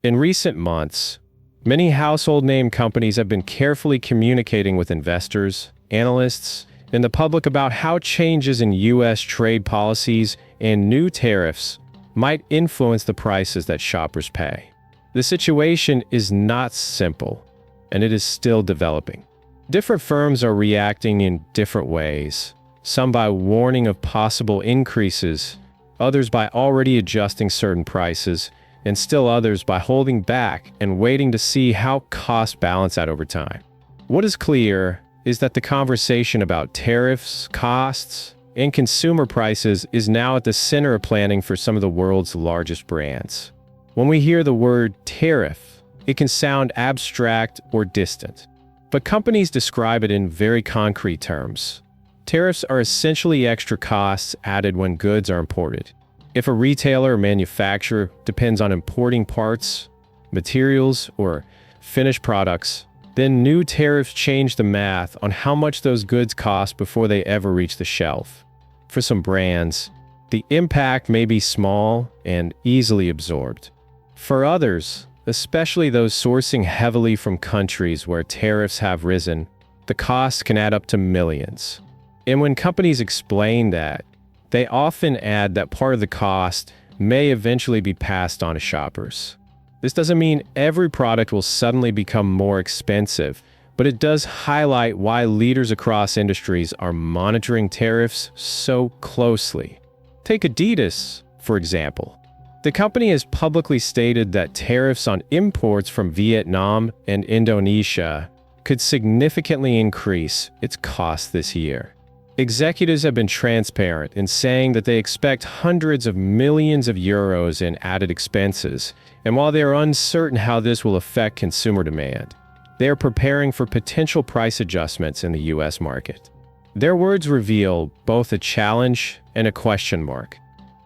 In recent months, many household name companies have been carefully communicating with investors, analysts, and the public about how changes in U.S. trade policies and new tariffs might influence the prices that shoppers pay. The situation is not simple, and it is still developing. Different firms are reacting in different ways, some by warning of possible increases, others by already adjusting certain prices, and still others by holding back and waiting to see how costs balance out over time. What is clear is that the conversation about tariffs, costs, and consumer prices is now at the center of planning for some of the world's largest brands. When we hear the word tariff, it can sound abstract or distant, but companies describe it in very concrete terms. Tariffs are essentially extra costs added when goods are imported. If a retailer or manufacturer depends on importing parts, materials, or finished products, then new tariffs change the math on how much those goods cost before they ever reach the shelf. For some brands, the impact may be small and easily absorbed. For others, especially those sourcing heavily from countries where tariffs have risen, the costs can add up to millions. And when companies explain that, they often add that part of the cost may eventually be passed on to shoppers. This doesn't mean every product will suddenly become more expensive, but it does highlight why leaders across industries are monitoring tariffs so closely. Take Adidas, for example. The company has publicly stated that tariffs on imports from Vietnam and Indonesia could significantly increase its costs this year. Executives have been transparent in saying that they expect hundreds of millions of euros in added expenses, and while they are uncertain how this will affect consumer demand, they are preparing for potential price adjustments in the U.S. market. Their words reveal both a challenge and a question mark.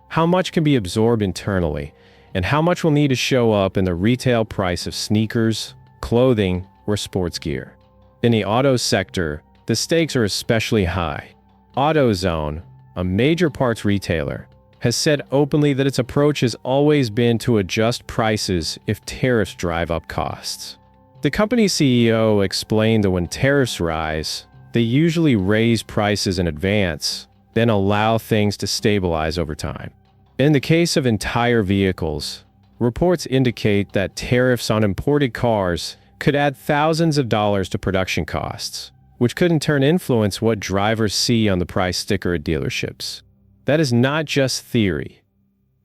How much can be absorbed internally, and how much will need to show up in the retail price of sneakers, clothing, or sports gear? In the auto sector, the stakes are especially high. AutoZone, a major parts retailer, has said openly that its approach has always been to adjust prices if tariffs drive up costs. The company's CEO explained that when tariffs rise, they usually raise prices in advance, then allow things to stabilize over time. In the case of entire vehicles, reports indicate that tariffs on imported cars could add thousands of dollars to production costs, which could in turn influence what drivers see on the price sticker at dealerships. That is not just theory.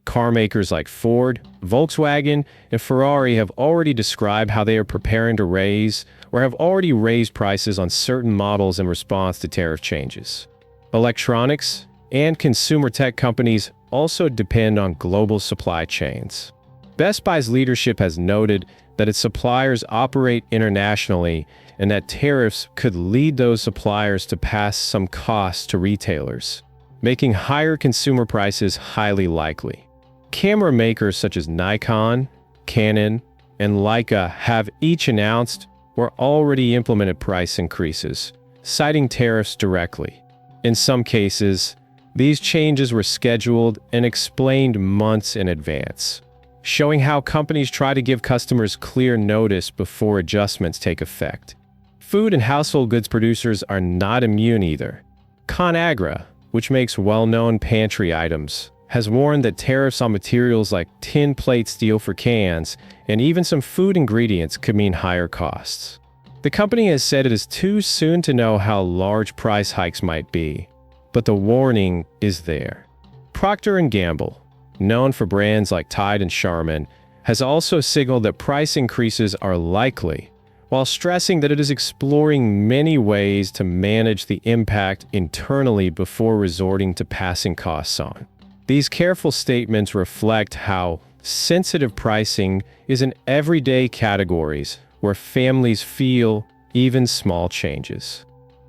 Car makers like Ford, Volkswagen, and Ferrari have already described how they are preparing to raise or have already raised prices on certain models in response to tariff changes. Electronics and consumer tech companies also depend on global supply chains. Best Buy's leadership has noted that its suppliers operate internationally and that tariffs could lead those suppliers to pass some costs to retailers, making higher consumer prices highly likely. Camera makers such as Nikon, Canon, and Leica have each announced or already implemented price increases, citing tariffs directly. In some cases, these changes were scheduled and explained months in advance, showing how companies try to give customers clear notice before adjustments take effect. Food and household goods producers are not immune either. ConAgra, which makes well-known pantry items, has warned that tariffs on materials like tin plate steel for cans and even some food ingredients could mean higher costs. The company has said it is too soon to know how large price hikes might be, but the warning is there. Procter & Gamble, known for brands like Tide and Charmin, has also signaled that price increases are likely, while stressing that it is exploring many ways to manage the impact internally before resorting to passing costs on. These careful statements reflect how sensitive pricing is in everyday categories where families feel even small changes.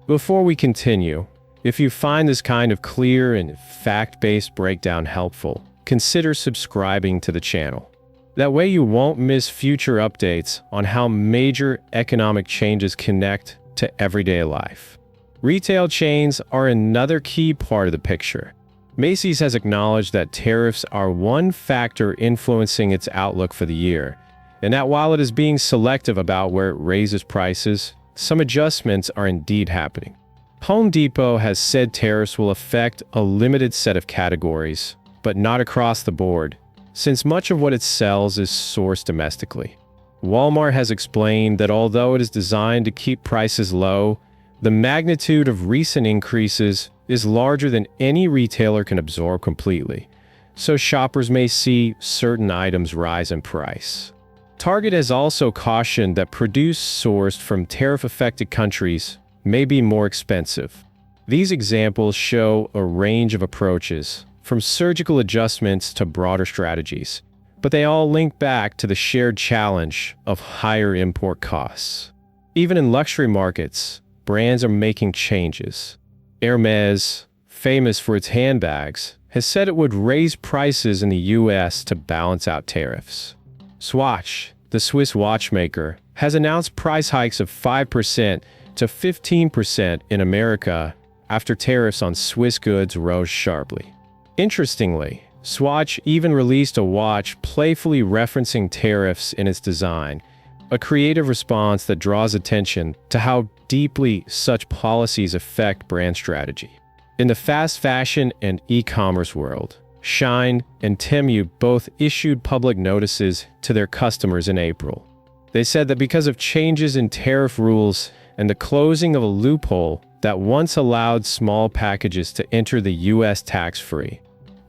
Before we continue, if you find this kind of clear and fact-based breakdown helpful, consider subscribing to the channel. That way you won't miss future updates on how major economic changes connect to everyday life. Retail chains are another key part of the picture. Macy's has acknowledged that tariffs are one factor influencing its outlook for the year, and that while it is being selective about where it raises prices, some adjustments are indeed happening. Home Depot has said tariffs will affect a limited set of categories, but not across the board, since much of what it sells is sourced domestically. Walmart has explained that although it is designed to keep prices low, the magnitude of recent increases is larger than any retailer can absorb completely, so shoppers may see certain items rise in price. Target has also cautioned that produce sourced from tariff-affected countries may be more expensive. These examples show a range of approaches, from surgical adjustments to broader strategies, but they all link back to the shared challenge of higher import costs. Even in luxury markets, brands are making changes. Hermès, famous for its handbags, has said it would raise prices in the US to balance out tariffs. Swatch, the Swiss watchmaker, has announced price hikes of 5% to 15% in America after tariffs on Swiss goods rose sharply. Interestingly, Swatch even released a watch playfully referencing tariffs in its design, a creative response that draws attention to how deeply such policies affect brand strategy. In the fast fashion and e-commerce world, Shein and Temu both issued public notices to their customers in April. They said that because of changes in tariff rules and the closing of a loophole that once allowed small packages to enter the US tax-free,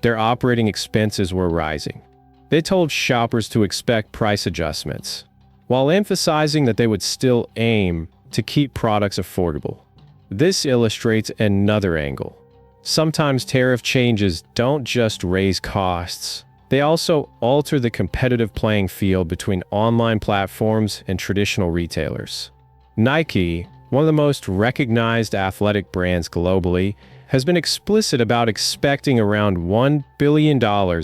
their operating expenses were rising. They told shoppers to expect price adjustments, while emphasizing that they would still aim to keep products affordable. This illustrates another angle. Sometimes tariff changes don't just raise costs, they also alter the competitive playing field between online platforms and traditional retailers. Nike, one of the most recognized athletic brands globally, has been explicit about expecting around $1 billion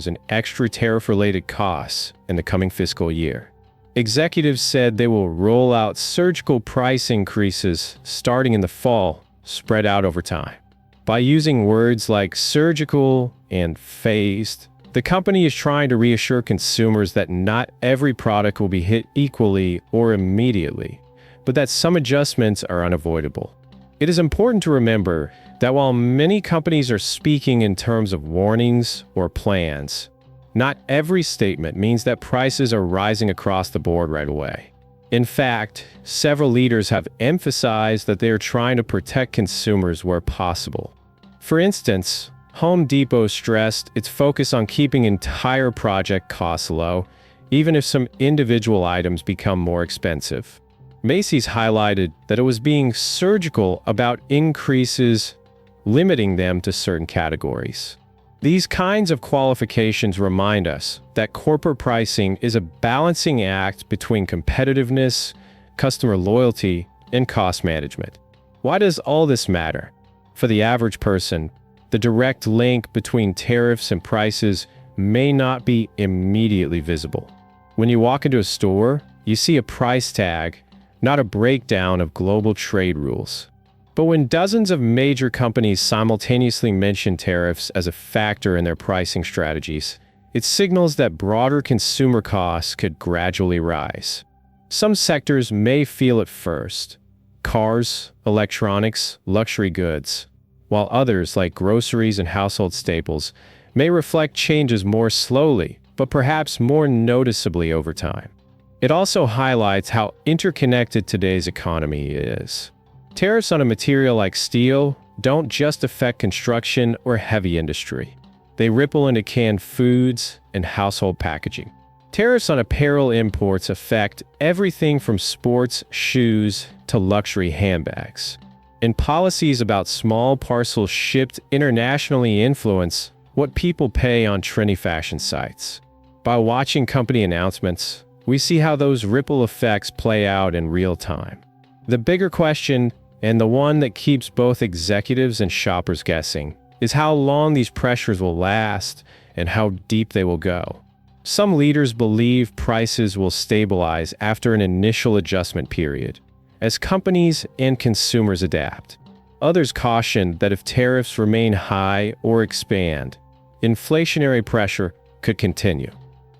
in extra tariff-related costs in the coming fiscal year. Executives said they will roll out surgical price increases starting in the fall, spread out over time. By using words like surgical and phased, the company is trying to reassure consumers that not every product will be hit equally or immediately, but that some adjustments are unavoidable. It is important to remember that while many companies are speaking in terms of warnings or plans, not every statement means that prices are rising across the board right away. In fact, several leaders have emphasized that they are trying to protect consumers where possible. For instance, Home Depot stressed its focus on keeping entire project costs low, even if some individual items become more expensive. Macy's highlighted that it was being surgical about increases, limiting them to certain categories. These kinds of qualifications remind us that corporate pricing is a balancing act between competitiveness, customer loyalty, and cost management. Why does all this matter? For the average person, the direct link between tariffs and prices may not be immediately visible. When you walk into a store, you see a price tag, not a breakdown of global trade rules. But when dozens of major companies simultaneously mention tariffs as a factor in their pricing strategies, it signals that broader consumer costs could gradually rise. Some sectors may feel it first: cars, electronics, luxury goods, while others, like groceries and household staples, may reflect changes more slowly, but perhaps more noticeably over time. It also highlights how interconnected today's economy is. Tariffs on a material like steel don't just affect construction or heavy industry. They ripple into canned foods and household packaging. Tariffs on apparel imports affect everything from sports shoes to luxury handbags. And policies about small parcels shipped internationally influence what people pay on trendy fashion sites. By watching company announcements, we see how those ripple effects play out in real time. The bigger question, and the one that keeps both executives and shoppers guessing, is how long these pressures will last and how deep they will go. Some leaders believe prices will stabilize after an initial adjustment period, as companies and consumers adapt. Others caution that if tariffs remain high or expand, inflationary pressure could continue.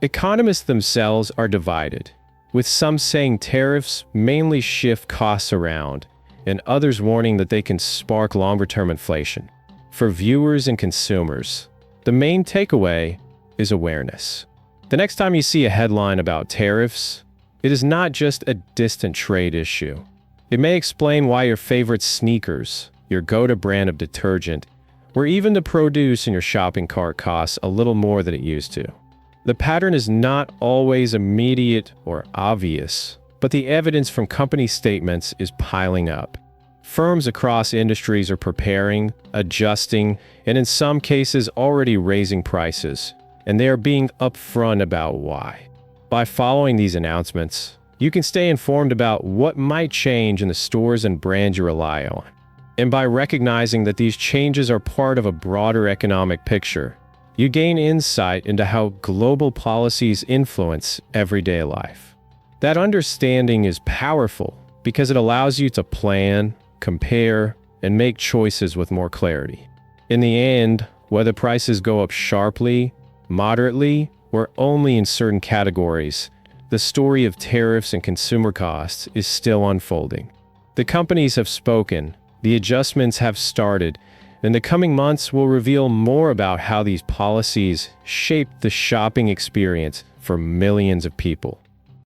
Economists themselves are divided. with some saying tariffs mainly shift costs around, and others warning that they can spark longer-term inflation. For viewers and consumers, the main takeaway is awareness. The next time you see a headline about tariffs, it is not just a distant trade issue. It may explain why your favorite sneakers, your go-to brand of detergent, or even the produce in your shopping cart costs a little more than it used to. The pattern is not always immediate or obvious, but the evidence from company statements is piling up. Firms across industries are preparing, adjusting, and in some cases already raising prices, and they are being upfront about why. By following these announcements, you can stay informed about what might change in the stores and brands you rely on. And by recognizing that these changes are part of a broader economic picture, you gain insight into how global policies influence everyday life. That understanding is powerful because it allows you to plan, compare, and make choices with more clarity. In the end, whether prices go up sharply, moderately, or only in certain categories, the story of tariffs and consumer costs is still unfolding. The companies have spoken, the adjustments have started, and the coming months will reveal more about how these policies shape the shopping experience for millions of people.